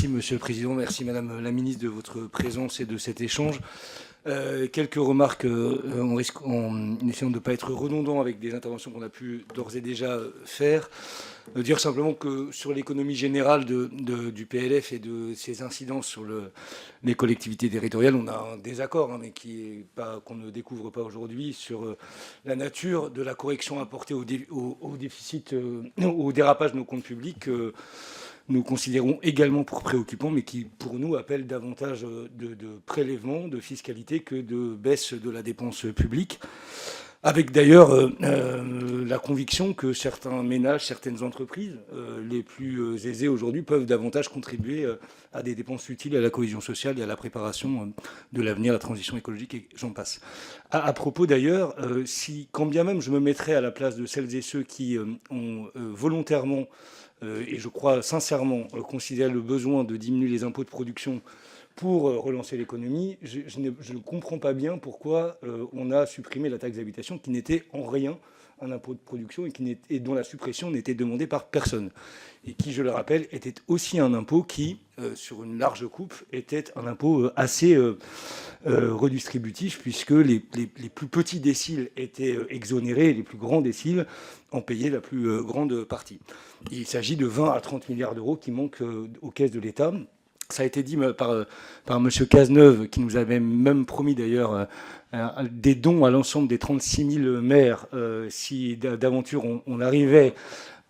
Merci Monsieur le Président, merci Madame la Ministre de votre présence et de cet échange. Quelques remarques en essayant de ne pas être redondant avec des interventions qu'on a pu d'ores et déjà faire. Dire simplement que sur l'économie générale du PLF et de ses incidences sur les collectivités territoriales, on a un désaccord, mais qu'on ne découvre pas aujourd'hui, sur la nature de la correction apportée au déficit, au dérapage de nos comptes publics. Nous considérons également pour préoccupant, mais qui, pour nous, appelle davantage de prélèvements, de fiscalité que de baisse de la dépense publique. Avec d'ailleurs la conviction que certains ménages, certaines entreprises, les plus aisées aujourd'hui, peuvent davantage contribuer à des dépenses utiles à la cohésion sociale et à la préparation de l'avenir, la transition écologique, et j'en passe. À propos d'ailleurs, quand bien même je me mettrais à la place de celles et ceux qui ont volontairement et je crois sincèrement considérer le besoin de diminuer les impôts de production pour relancer l'économie, je ne comprends pas bien pourquoi on a supprimé la taxe d'habitation qui n'était en rien un impôt de production et dont la suppression n'était demandée par personne. Et qui, je le rappelle, était aussi un impôt qui, sur une large coupe, était un impôt assez redistributif, puisque les plus petits déciles étaient exonérés et les plus grands déciles en payaient la plus grande partie. Il s'agit de 20 à 30 milliards d'euros qui manquent aux caisses de l'État. Ça a été dit par M. Cazeneuve, qui nous avait même promis d'ailleurs des dons à l'ensemble des 36 000 maires si d'aventure on arrivait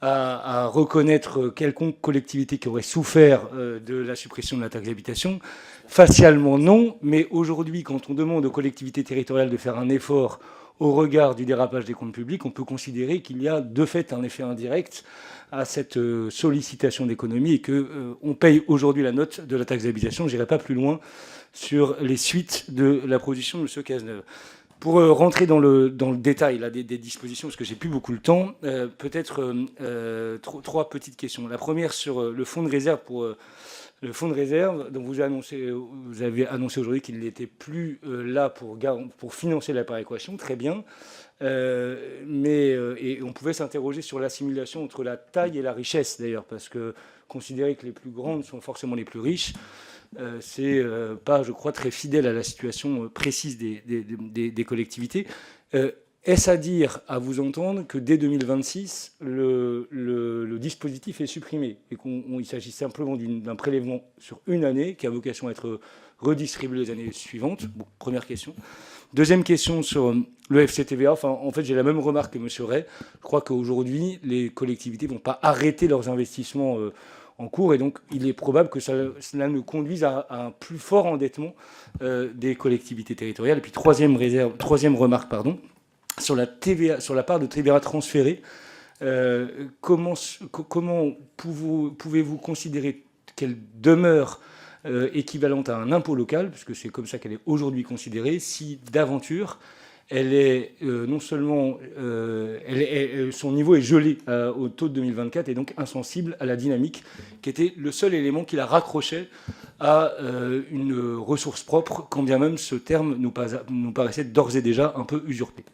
à reconnaître quelconque collectivité qui aurait souffert de la suppression de la taxe d'habitation. Facialement, non, mais aujourd'hui, quand on demande aux collectivités territoriales de faire un effort au regard du dérapage des comptes publics, on peut considérer qu'il y a de fait un effet indirect à cette sollicitation d'économie et qu'on paye aujourd'hui la note de la taxe d'habitation. Je n'irai pas plus loin sur les suites de la proposition de M. Cazeneuve. Pour rentrer dans le détail là, des dispositions, parce que j'ai plus beaucoup le temps, peut-être trois petites questions. La première sur le fonds de réserve le fonds de réserve, dont vous avez annoncé aujourd'hui qu'il n'était plus là pour financer la péréquation, très bien. Et on pouvait s'interroger sur l'assimilation entre la taille et la richesse, d'ailleurs, parce que considérer que les plus grandes sont forcément les plus riches, c'est pas, je crois, très fidèle à la situation précise des collectivités. Est-ce à dire, à vous entendre, que dès 2026, le dispositif est supprimé et qu'il s'agit simplement d'un prélèvement sur une année qui a vocation à être redistribué les années suivantes? Bon, première question. Deuxième question sur le FCTVA. En fait, j'ai la même remarque que M. Ray. Je crois qu'aujourd'hui, les collectivités ne vont pas arrêter leurs investissements en cours, et donc il est probable que cela nous conduise à un plus fort endettement des collectivités territoriales. Et puis troisième remarque, sur la TVA, sur la part de TVA transférée, comment pouvez-vous considérer qu'elle demeure équivalente à un impôt local, puisque c'est comme ça qu'elle est aujourd'hui considérée, si d'aventure elle est non seulement son niveau est gelé au taux de 2024 et donc insensible à la dynamique, qui était le seul élément qui la raccrochait à une ressource propre, quand bien même ce terme nous paraissait d'ores et déjà un peu usurpé.